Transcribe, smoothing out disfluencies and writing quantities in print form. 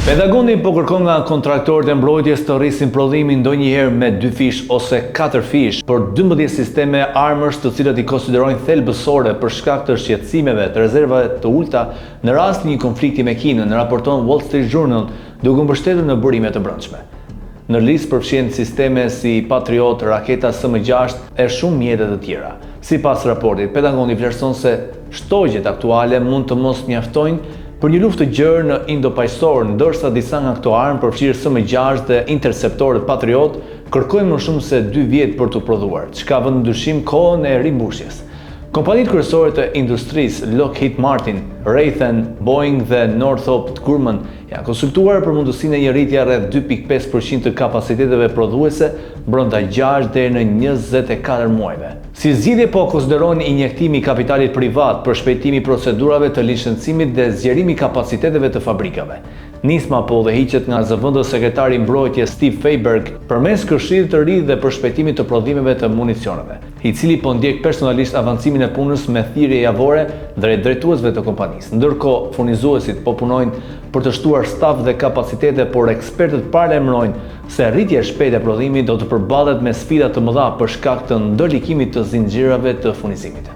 Pentagoni po kërkon nga kontraktorët e mbrojtjes të rrisin prodhimin ndonjëherë me 2 fish ose 4 fish për 12 sisteme armësh të cilat i konsiderojnë thelbësore për shkak të shqetësimeve të rezervave të ulta në rast të një konflikti me Kinën, raporton Wall Street Journal, duke mbështetur në burime të brendshme. Në listë përfshihen sisteme si Patriot, raketa SM-6 e shumë mjete të tjera. Sipas raportit, Pentagoni vlerëson se shtogjet aktuale mund të mos mjaftojnë për një luftë të gjerë në Indo-Paqësor, ndërsa disa nga këto armë, përfshirë SM-6 dhe interceptorët Patriot, kërkojnë më shumë se 2 vjet për të prodhuar, çka vën në dyshim kohën e rimbushjes. Kompanitë kryesore të industrisë, Lockheed Martin, Raytheon, Boeing dhe Northrop Grumman, janë konsultuar për mundësinë e një rritje rreth 2.5% të kapaciteteve prodhuese brenda 6 deri në 24 muajve. Si zgjidhje po konsiderohen injektimi i kapitalit privat për shpejtimi i procedurave të licencimit dhe zgjerimi i kapaciteteve të fabrikave. Nisma po udhëhiqet nga zëvendës sekretari i mbrojtjes Steve Freiberg përmes këshillit të ri dhe për shpejtimin të prodhimeve të municioneve, i cili po ndjek personalisht avancimin e punës me thirrje javore drejt drejtuesve të kompanisë. Ndërkohë, furnizuesit po punojnë për të shtuar staf dhe kapacitete, por ekspertët paralajmërojnë se rritja e shpejtë e prodhimit do të përballet me sfida të mëdha për shkak të ndërlikimit të zinxhirave të furnizimit.